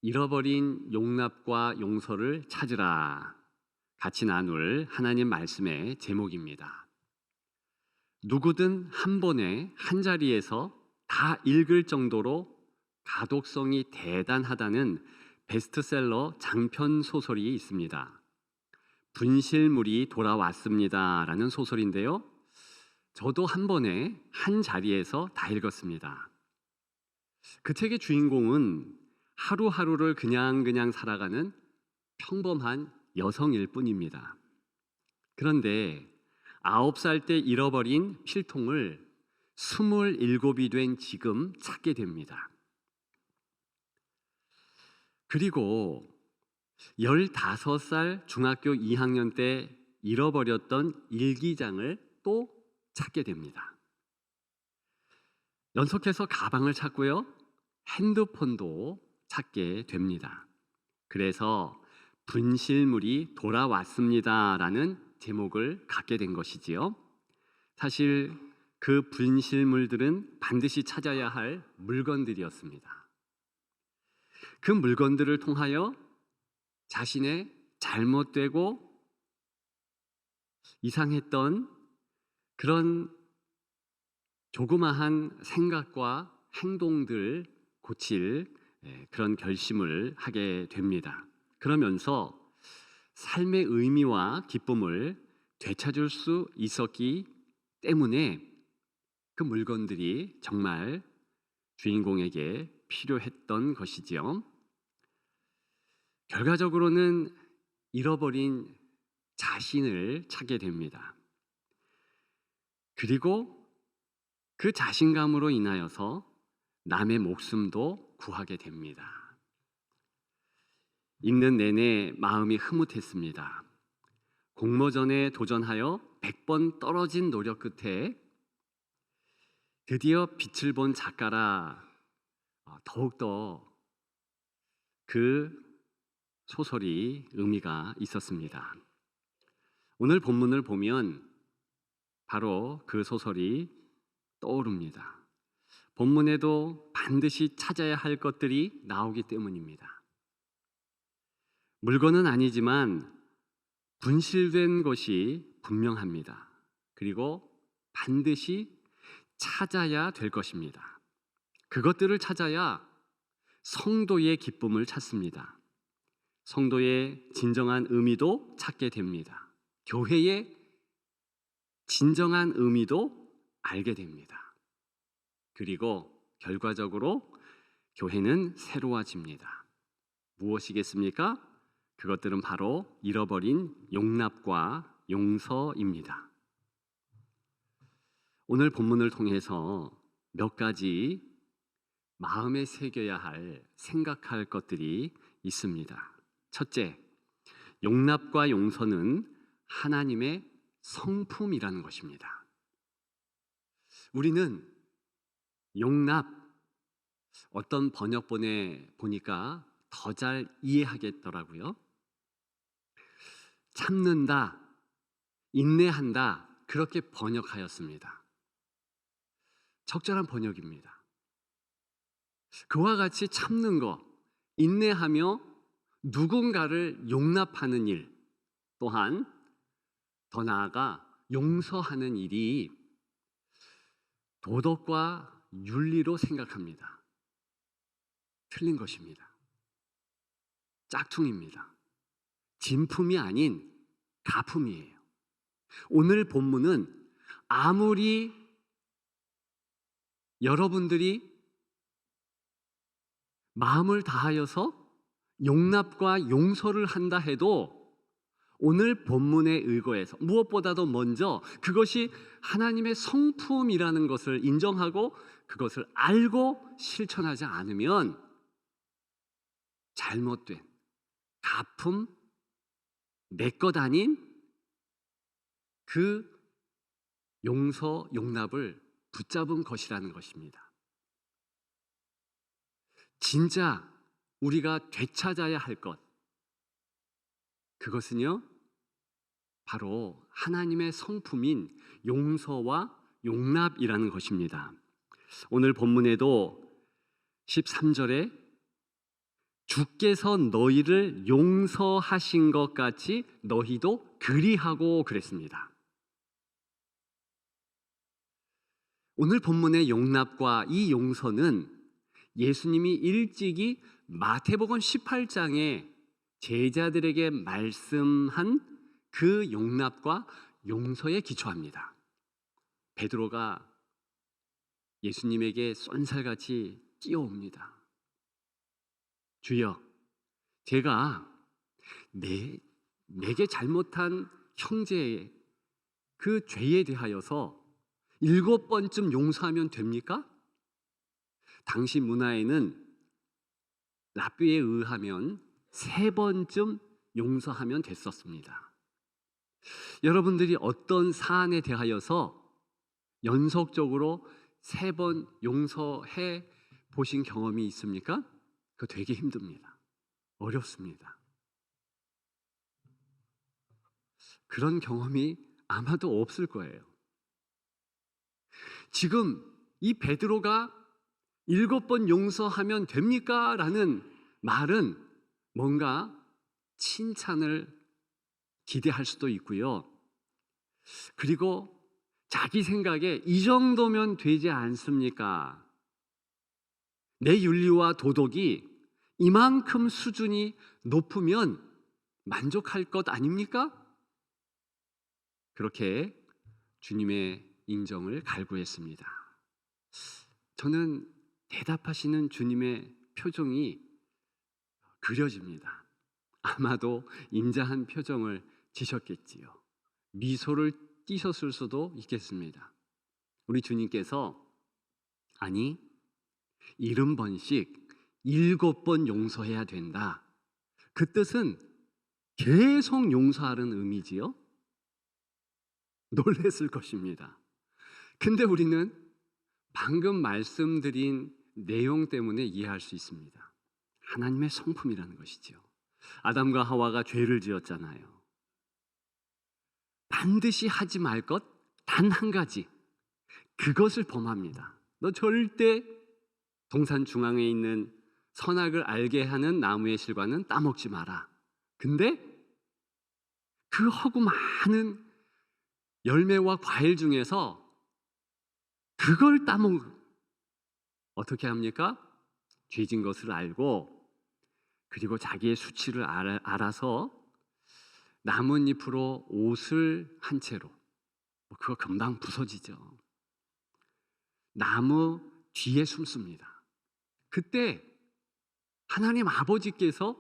잃어버린 용납과 용서를 찾으라. 같이 나눌 하나님 말씀의 제목입니다. 누구든 한 번에 한 자리에서 다 읽을 정도로 가독성이 대단하다는 베스트셀러 장편 소설이 있습니다. 분실물이 돌아왔습니다라는 소설인데요. 저도 한 번에 한 자리에서 다 읽었습니다. 그 책의 주인공은 하루하루를 그냥 살아가는 평범한 여성일 뿐입니다. 그런데 9살 때 잃어버린 필통을 27이 된 지금 찾게 됩니다. 그리고 15살 중학교 2학년 때 잃어버렸던 일기장을 또 찾게 됩니다. 연속해서 가방을 찾고요. 핸드폰도 찾게 됩니다. 그래서 분실물이 돌아왔습니다라는 제목을 갖게 된 것이지요. 사실 그 분실물들은 반드시 찾아야 할 물건들이었습니다. 그 물건들을 통하여 자신의 잘못되고 이상했던 그런 조그마한 생각과 행동들 고칠 그런 결심을 하게 됩니다. 그러면서 삶의 의미와 기쁨을 되찾을 수 있었기 때문에 그 물건들이 정말 주인공에게 필요했던 것이지요. 결과적으로는 잃어버린 자신을 찾게 됩니다. 그리고 그 자신감으로 인하여서 남의 목숨도 구하게 됩니다. 읽는 내내 마음이 흐뭇했습니다. 공모전에 도전하여 100번 떨어진 노력 끝에 드디어 빛을 본 작가라 더욱더 그 소설이 의미가 있었습니다. 오늘 본문을 보면 바로 그 소설이 떠오릅니다. 본문에도 반드시 찾아야 할 것들이 나오기 때문입니다. 물건은 아니지만 분실된 것이 분명합니다. 그리고 반드시 찾아야 될 것입니다. 그것들을 찾아야 성도의 기쁨을 찾습니다. 성도의 진정한 의미도 찾게 됩니다. 교회의 진정한 의미도 알게 됩니다. 그리고 결과적으로 교회는 새로워집니다. 무엇이겠습니까? 그것들은 바로 잃어버린 용납과 용서입니다. 오늘 본문을 통해서 몇 가지 마음에 새겨야 할, 생각할 것들이 있습니다. 첫째, 용납과 용서는 하나님의 성품이라는 것입니다. 우리는 용납, 어떤 번역본에 보니까 더 잘 이해하겠더라고요. 참는다, 인내한다, 그렇게 번역하였습니다. 적절한 번역입니다. 그와 같이 참는 것, 인내하며 누군가를 용납하는 일, 또한 더 나아가 용서하는 일이 도덕과 윤리로 생각합니다. 틀린 것입니다. 짝퉁입니다. 진품이 아닌 가품이에요. 오늘 본문은 아무리 여러분들이 마음을 다하여서 용납과 용서를 한다 해도 오늘 본문에 의거해서 무엇보다도 먼저 그것이 하나님의 성품이라는 것을 인정하고 그것을 알고 실천하지 않으면 잘못된 가품, 내 것 아닌 그 용서, 용납을 붙잡은 것이라는 것입니다. 진짜 우리가 되찾아야 할 것, 그것은요, 바로 하나님의 성품인 용서와 용납이라는 것입니다. 오늘 본문에도 13절에 주께서 너희를 용서하신 것 같이 너희도 그리하고 그랬습니다. 오늘 본문의 용납과 이 용서는 예수님이 일찍이 마태복음 18장에 제자들에게 말씀한 그 용납과 용서에 기초합니다. 베드로가 예수님에게 쏜살같이 뛰어옵니다. 주여, 제가 내게 잘못한 형제의 그 죄에 대하여서 7번쯤 용서하면 됩니까? 당시 문화에는 랍비에 의하면 3번쯤 용서하면 됐었습니다. 여러분들이 어떤 사안에 대하여서 연속적으로 3번 용서해 보신 경험이 있습니까? 그거 되게 힘듭니다. 어렵습니다. 그런 경험이 아마도 없을 거예요. 지금 이 베드로가 7번 용서하면 됩니까? 라는 말은 뭔가 칭찬을 기대할 수도 있고요. 그리고 자기 생각에 이 정도면 되지 않습니까? 내 윤리와 도덕이 이만큼 수준이 높으면 만족할 것 아닙니까? 그렇게 주님의 인정을 갈구했습니다. 저는 대답하시는 주님의 표정이 그려집니다. 아마도 인자한 표정을 지셨겠지요. 미소를 띠셨을 수도 있겠습니다. 우리 주님께서 아니 70번씩 7번 용서해야 된다. 그 뜻은 계속 용서하는 의미지요. 놀랬을 것입니다. 근데 우리는 방금 말씀드린 내용 때문에 이해할 수 있습니다. 하나님의 성품이라는 것이죠. 아담과 하와가 죄를 지었잖아요. 반드시 하지 말 것 단 한 가지, 그것을 범합니다. 너 절대 동산 중앙에 있는 선악을 알게 하는 나무의 실과는 따먹지 마라. 근데 그 허구 많은 열매와 과일 중에서 그걸 어떻게 합니까? 죄진 것을 알고 그리고 자기의 수치를 알아서 나뭇잎으로 옷을 한 채로, 그거 금방 부서지죠. 나무 뒤에 숨습니다. 그때 하나님 아버지께서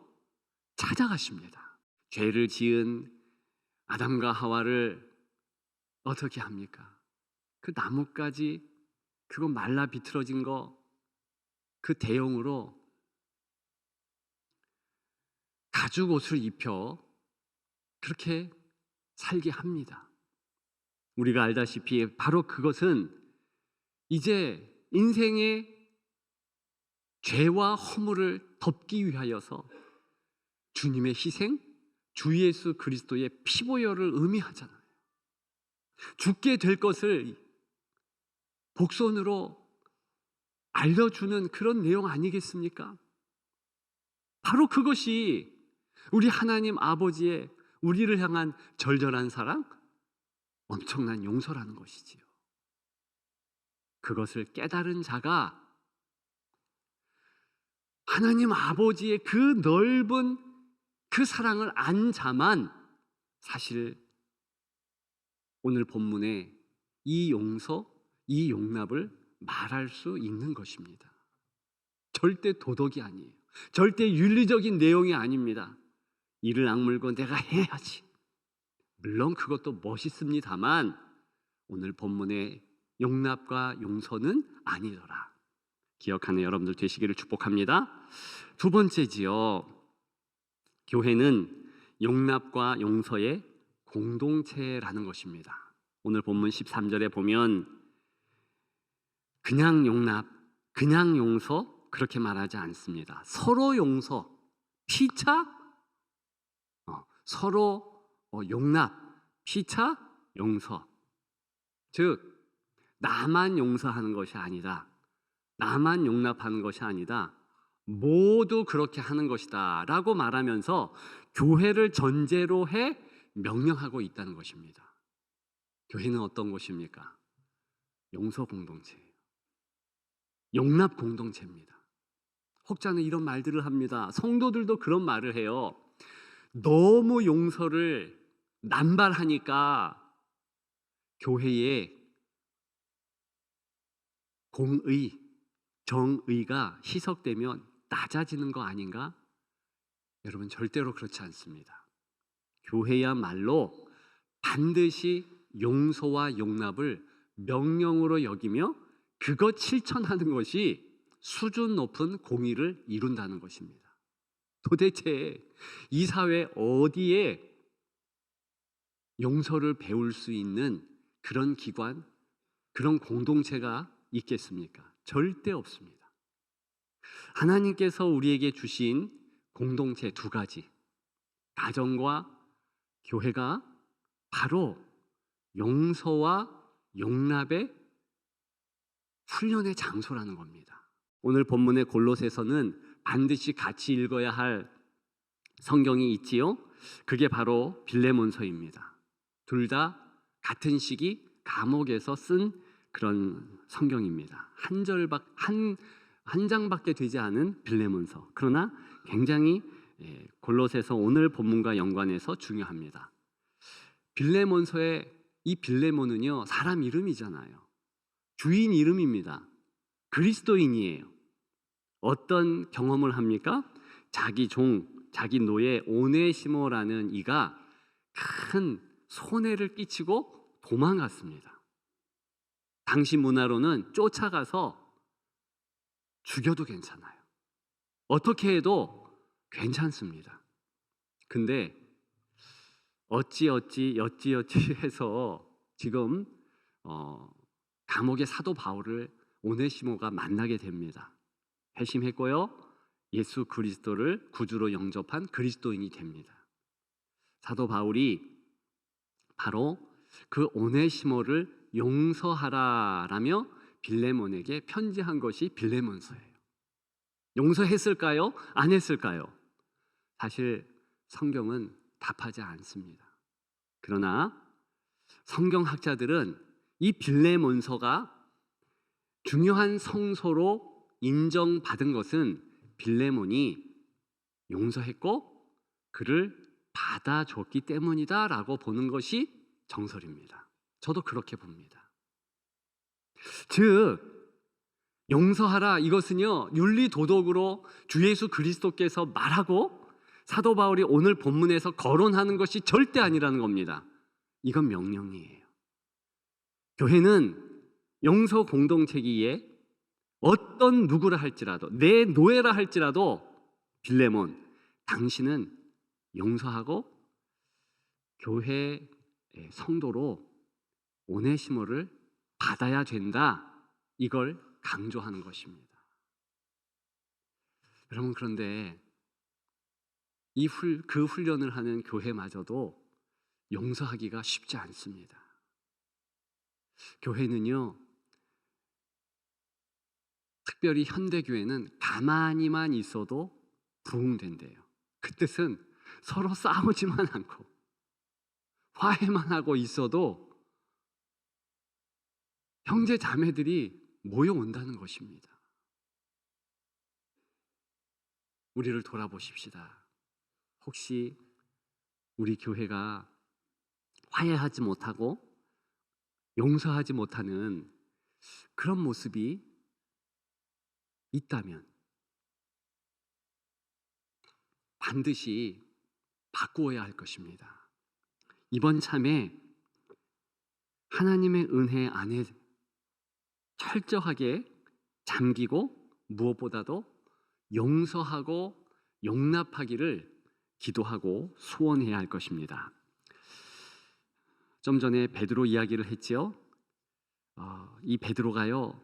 찾아가십니다. 죄를 지은 아담과 하와를 어떻게 합니까? 그 나뭇가지, 그거 말라 비틀어진 거, 그 대용으로 가죽 옷을 입혀 그렇게 살게 합니다. 우리가 알다시피 바로 그것은 이제 인생의 죄와 허물을 덮기 위하여서 주님의 희생, 주 예수 그리스도의 피보혈을 의미하잖아요. 죽게 될 것을 복선으로 알려주는 그런 내용 아니겠습니까? 바로 그것이 우리 하나님 아버지의 우리를 향한 절절한 사랑, 엄청난 용서라는 것이지요. 그것을 깨달은 자가 하나님 아버지의 그 넓은 그 사랑을 안 자만 사실 오늘 본문에 이 용서, 이 용납을 말할 수 있는 것입니다. 절대 도덕이 아니에요. 절대 윤리적인 내용이 아닙니다. 이를 악물고 내가 해야지. 물론 그것도 멋있습니다만 오늘 본문의 용납과 용서는 아니더라. 기억하는 여러분들 되시기를 축복합니다. 두 번째지요. 교회는 용납과 용서의 공동체라는 것입니다. 오늘 본문 13절에 보면 그냥 용납, 그냥 용서 그렇게 말하지 않습니다. 서로 용서, 피차 서로 용납, 피차 용서. 즉 나만 용서하는 것이 아니다. 나만 용납하는 것이 아니다. 모두 그렇게 하는 것이다라고 말하면서 교회를 전제로 해 명령하고 있다는 것입니다. 교회는 어떤 곳입니까? 용서 공동체예요. 용납 공동체입니다. 혹자는 이런 말들을 합니다. 성도들도 그런 말을 해요. 너무 용서를 남발하니까 교회에 공의, 정의가 희석되면 낮아지는 거 아닌가? 여러분, 절대로 그렇지 않습니다. 교회야말로 반드시 용서와 용납을 명령으로 여기며 그것 실천하는 것이 수준 높은 공의를 이룬다는 것입니다. 도대체 이 사회 어디에 용서를 배울 수 있는 그런 기관, 그런 공동체가 있겠습니까? 절대 없습니다. 하나님께서 우리에게 주신 공동체 두 가지, 가정과 교회가 바로 용서와 용납의 훈련의 장소라는 겁니다. 오늘 본문의 골로새서는 반드시 같이 읽어야 할 성경이 있지요. 그게 바로 빌레몬서입니다. 둘 다 같은 시기 감옥에서 쓴 그런 성경입니다. 한 장밖에 되지 않은 빌레몬서. 그러나 굉장히 골로새서 오늘 본문과 연관해서 중요합니다. 빌레몬서의 이 빌레몬은요, 사람 이름이잖아요. 주인 이름입니다. 그리스도인이에요. 어떤 경험을 합니까? 자기 종, 자기 노예 오네시모라는 이가 큰 손해를 끼치고 도망갔습니다. 당시 문화로는 쫓아가서 죽여도 괜찮아요. 어떻게 해도 괜찮습니다. 근데 어찌어찌 해서 지금 감옥의 사도 바울을 오네시모가 만나게 됩니다. 회심했고요, 예수 그리스도를 구주로 영접한 그리스도인이 됩니다. 사도 바울이 바로 그 오네시모를 용서하라라며 빌레몬에게 편지한 것이 빌레몬서예요. 용서했을까요? 안 했을까요? 사실 성경은 답하지 않습니다. 그러나 성경학자들은 이 빌레몬서가 중요한 성서로 인정받은 것은 빌레몬이 용서했고 그를 받아줬기 때문이다라고 보는 것이 정설입니다. 저도 그렇게 봅니다. 즉 용서하라, 이것은요 윤리 도덕으로 주 예수 그리스도께서 말하고 사도 바울이 오늘 본문에서 거론하는 것이 절대 아니라는 겁니다. 이건 명령이에요. 교회는 용서 공동체기에 어떤 누구라 할지라도, 내 노예라 할지라도 빌레몬, 당신은 용서하고 교회 성도로 오네시모를 받아야 된다, 이걸 강조하는 것입니다. 여러분, 그런데 그 훈련을 하는 교회마저도 용서하기가 쉽지 않습니다. 교회는요, 특별히 현대교회는 가만히만 있어도 부흥된대요. 그 뜻은 서로 싸우지만 않고 화해만 하고 있어도 형제 자매들이 모여온다는 것입니다. 우리를 돌아보십시다. 혹시 우리 교회가 화해하지 못하고 용서하지 못하는 그런 모습이 있다면 반드시 바꾸어야 할 것입니다. 이번 참에 하나님의 은혜 안에 철저하게 잠기고 무엇보다도 용서하고 용납하기를 기도하고 소원해야 할 것입니다. 좀 전에 베드로 이야기를 했지요. 이 베드로가요,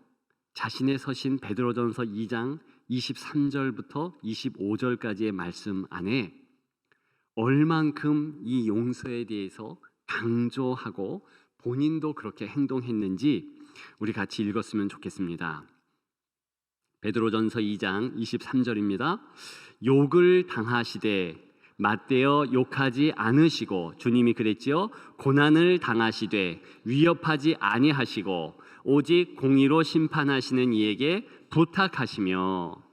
자신의 서신 베드로전서 2장 23절부터 25절까지의 말씀 안에 얼만큼 이 용서에 대해서 강조하고 본인도 그렇게 행동했는지 우리 같이 읽었으면 좋겠습니다. 베드로전서 2장 23절입니다. 욕을 당하시되 맞대어 욕하지 않으시고, 주님이 그랬지요. 고난을 당하시되 위협하지 아니하시고 오직 공의로 심판하시는 이에게 부탁하시며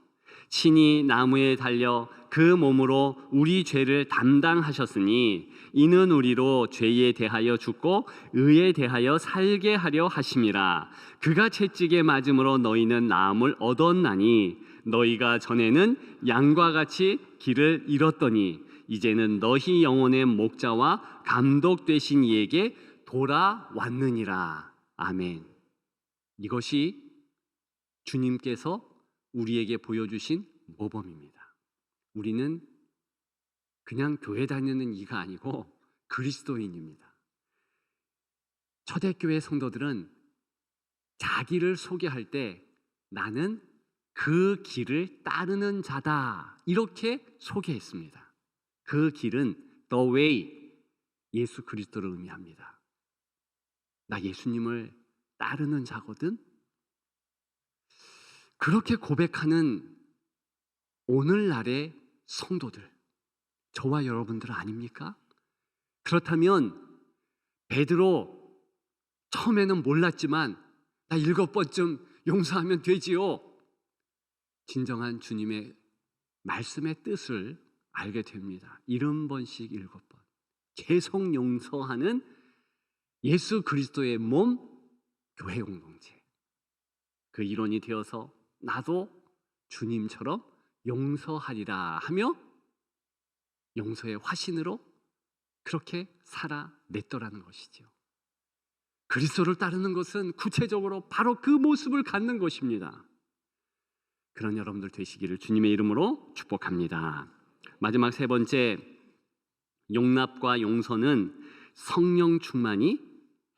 친히 나무에 달려 그 몸으로 우리 죄를 담당하셨으니 이는 우리로 죄에 대하여 죽고 의에 대하여 살게 하려 하심이라. 그가 채찍에 맞음으로 너희는 나음을 얻었나니 너희가 전에는 양과 같이 길을 잃었더니 이제는 너희 영혼의 목자와 감독 되신 이에게 돌아왔느니라. 아멘. 이것이 주님께서 우리에게 보여주신 모범입니다. 우리는 그냥 교회 다니는 이가 아니고 그리스도인입니다. 초대교회 성도들은 자기를 소개할 때 나는 그 길을 따르는 자다, 이렇게 소개했습니다. 그 길은 The Way, 예수 그리스도를 의미합니다. 나 예수님을 따르는 자거든. 그렇게 고백하는 오늘날의 성도들, 저와 여러분들 아닙니까? 그렇다면 베드로 처음에는 몰랐지만 나 7번쯤 용서하면 되지요. 진정한 주님의 말씀의 뜻을 알게 됩니다. 70번씩 7번 계속 용서하는 예수 그리스도의 몸, 교회 공동체. 그 일원이 되어서 나도 주님처럼 용서하리라 하며 용서의 화신으로 그렇게 살아냈더라는 것이죠. 그리스도를 따르는 것은 구체적으로 바로 그 모습을 갖는 것입니다. 그런 여러분들 되시기를 주님의 이름으로 축복합니다. 마지막 세 번째, 용납과 용서는 성령 충만이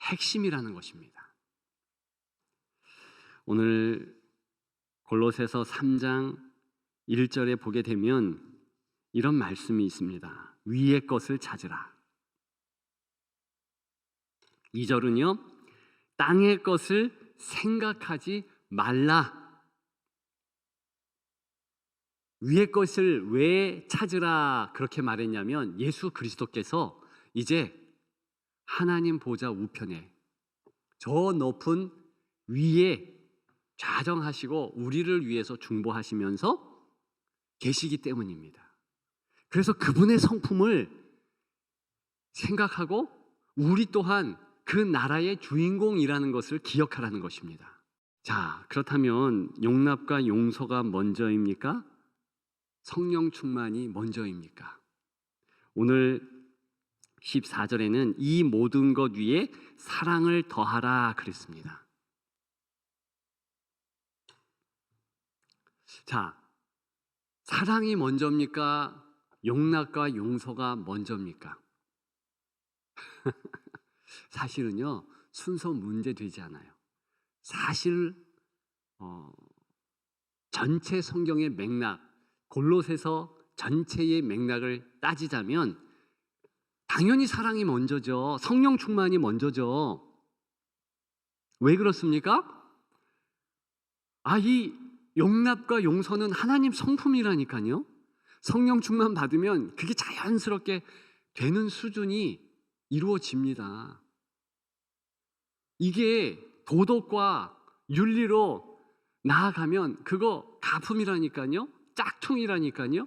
핵심이라는 것입니다. 오늘 골로새서 3장 1절에 보게 되면 이런 말씀이 있습니다. 위의 것을 찾으라. 2절은요, 땅의 것을 생각하지 말라. 위의 것을 왜 찾으라 그렇게 말했냐면, 예수 그리스도께서 이제 하나님 보좌 우편에 저 높은 위에 좌정하시고 우리를 위해서 중보하시면서 계시기 때문입니다. 그래서 그분의 성품을 생각하고 우리 또한 그 나라의 주인공이라는 것을 기억하라는 것입니다. 자, 그렇다면 용납과 용서가 먼저입니까? 성령 충만이 먼저입니까? 오늘 14절에는 이 모든 것 위에 사랑을 더하라 그랬습니다. 자, 사랑이 먼저입니까? 용납과 용서가 먼저입니까? 사실은요, 순서 문제 되지 않아요. 사실 전체 성경의 맥락, 골로새서 전체의 맥락을 따지자면 당연히 사랑이 먼저죠. 성령 충만이 먼저죠. 왜 그렇습니까? 이 용납과 용서는 하나님 성품이라니까요. 성령 충만 받으면 그게 자연스럽게 되는 수준이 이루어집니다. 이게 도덕과 윤리로 나아가면 그거 가품이라니까요. 짝퉁이라니까요.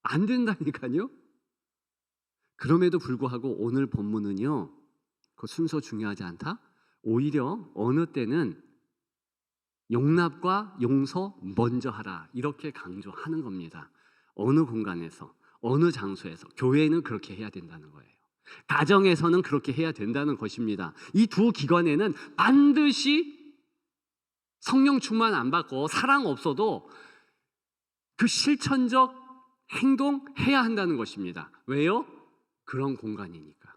안 된다니까요. 그럼에도 불구하고 오늘 본문은요, 그 순서 중요하지 않다. 오히려 어느 때는 용납과 용서 먼저 하라, 이렇게 강조하는 겁니다. 어느 공간에서, 어느 장소에서. 교회는 그렇게 해야 된다는 거예요. 가정에서는 그렇게 해야 된다는 것입니다. 이 두 기관에는 반드시 성령 충만 안 받고 사랑 없어도 그 실천적 행동해야 한다는 것입니다. 왜요? 그런 공간이니까.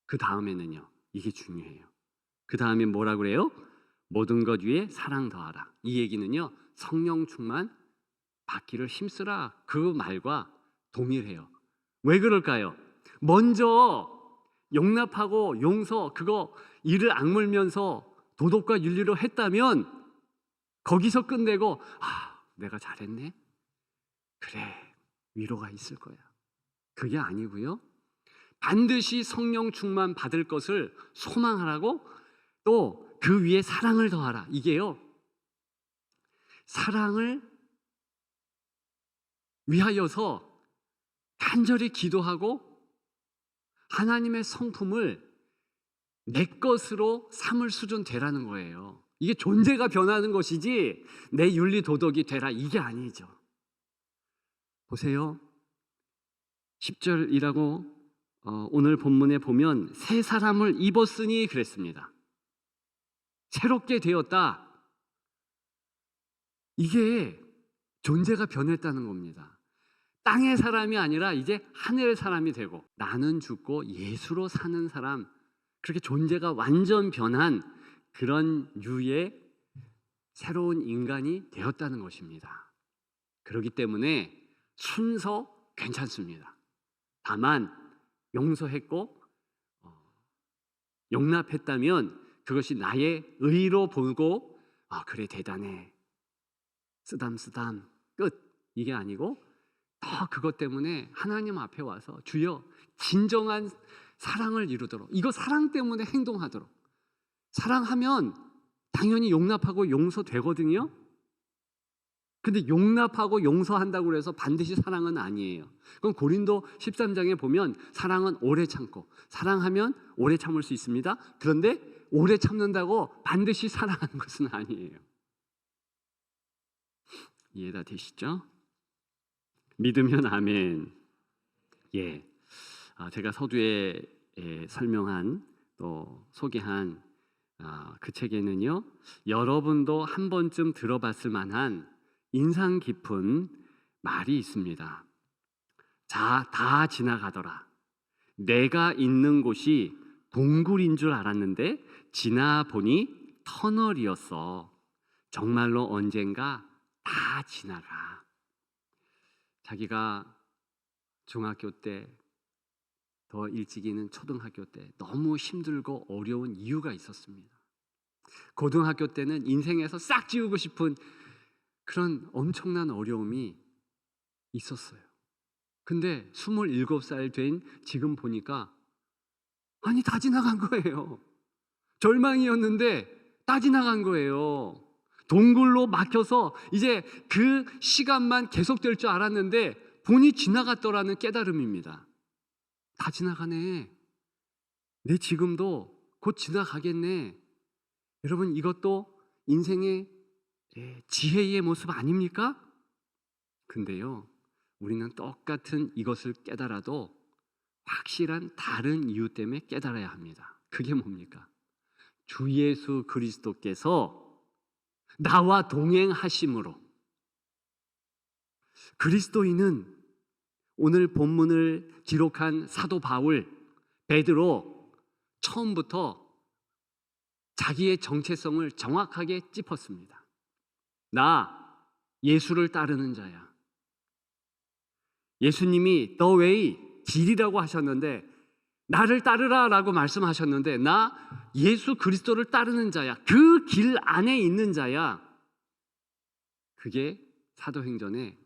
그 다음에는요, 이게 중요해요. 그 다음에 뭐라 그래요? 모든 것 위에 사랑 더하라. 이 얘기는요, 성령 충만 받기를 힘쓰라, 그 말과 동일해요. 왜 그럴까요? 먼저 용납하고 용서, 그거 이를 악물면서 도덕과 윤리로 했다면 거기서 끝내고 내가 잘했네. 그래, 위로가 있을 거야. 그게 아니고요. 반드시 성령 충만 받을 것을 소망하라고, 또 그 위에 사랑을 더하라. 이게요, 사랑을 위하여서 간절히 기도하고 하나님의 성품을 내 것으로 삼을 수준 되라는 거예요. 이게 존재가 변하는 것이지 내 윤리 도덕이 되라, 이게 아니죠. 보세요. 10절이라고 오늘 본문에 보면 새 사람을 입었으니 그랬습니다. 새롭게 되었다. 이게 존재가 변했다는 겁니다. 땅의 사람이 아니라 이제 하늘의 사람이 되고, 나는 죽고 예수로 사는 사람, 그렇게 존재가 완전 변한 그런 유의 새로운 인간이 되었다는 것입니다. 그렇기 때문에 순서 괜찮습니다. 다만 용서했고 용납했다면 그것이 나의 의로 보고 그래, 대단해, 쓰담쓰담, 끝, 이게 아니고 더 그것 때문에 하나님 앞에 와서 주여 진정한 사랑을 이루도록, 이거 사랑 때문에 행동하도록. 사랑하면 당연히 용납하고 용서되거든요. 근데 용납하고 용서한다고 해서 반드시 사랑은 아니에요. 그럼 고린도 13장에 보면 사랑은 오래 참고, 사랑하면 오래 참을 수 있습니다. 그런데 오래 참는다고 반드시 사랑하는 것은 아니에요. 이해가 되시죠? 믿으면 아멘. 예, 제가 서두에 설명한, 또 소개한 그 책에는요, 여러분도 한 번쯤 들어봤을 만한 인상 깊은 말이 있습니다. 자, 다 지나가더라. 내가 있는 곳이 동굴인 줄 알았는데 지나보니 터널이었어. 정말로 언젠가 다 지나가. 자기가 중학교 때, 더 일찍이는 초등학교 때 너무 힘들고 어려운 이유가 있었습니다. 고등학교 때는 인생에서 싹 지우고 싶은 그런 엄청난 어려움이 있었어요. 근데 27살 된 지금 보니까 다 지나간 거예요. 절망이었는데 다 지나간 거예요. 동굴로 막혀서 이제 그 시간만 계속될 줄 알았는데 본이 지나갔더라는 깨달음입니다. 다 지나가네. 내 지금도 곧 지나가겠네. 여러분, 이것도 인생의 지혜의 모습 아닙니까? 근데요, 우리는 똑같은 이것을 깨달아도 확실한 다른 이유 때문에 깨달아야 합니다. 그게 뭡니까? 주 예수 그리스도께서 나와 동행하심으로. 그리스도인은 오늘 본문을 기록한 사도 바울, 베드로, 처음부터 자기의 정체성을 정확하게 짚었습니다. 나 예수를 따르는 자야. 예수님이 The way, 길이라고 하셨는데, 나를 따르라 라고 말씀하셨는데, 나 예수 그리스도를 따르는 자야. 그 길 안에 있는 자야. 그게 사도행전에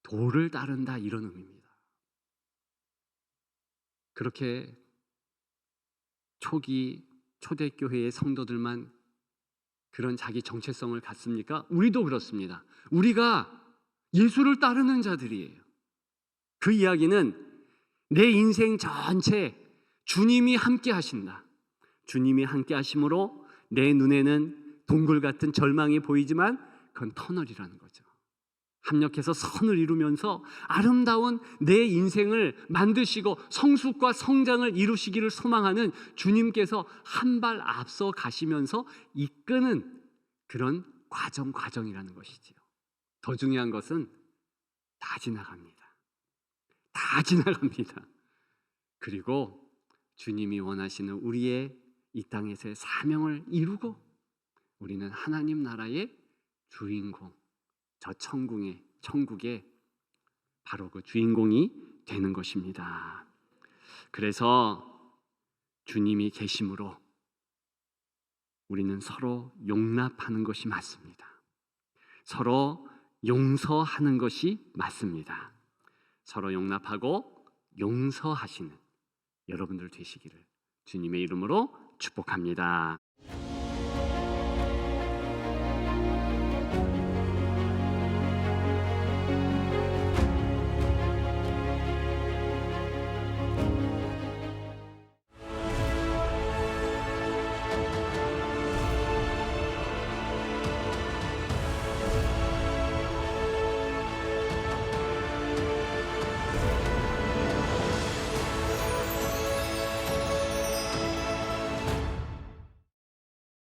도를 따른다, 이런 의미입니다. 그렇게 초기 초대교회의 성도들만 그런 자기 정체성을 갖습니까? 우리도 그렇습니다. 우리가 예수를 따르는 자들이에요. 그 이야기는 내 인생 전체 주님이 함께 하신다. 주님이 함께 하심으로 내 눈에는 동굴 같은 절망이 보이지만 그건 터널이라는 거죠. 합력해서 선을 이루면서 아름다운 내 인생을 만드시고 성숙과 성장을 이루시기를 소망하는 주님께서 한 발 앞서 가시면서 이끄는 그런 과정이라는 것이지요. 더 중요한 것은 다 지나갑니다. 다 지나갑니다. 그리고 주님이 원하시는 우리의 이 땅에서의 사명을 이루고 우리는 하나님 나라의 주인공, 저 천국의 바로 그 주인공이 되는 것입니다. 그래서 주님이 계심으로 우리는 서로 용납하는 것이 맞습니다. 서로 용서하는 것이 맞습니다. 서로 용납하고 용서하시는 여러분들 되시기를 주님의 이름으로 축복합니다.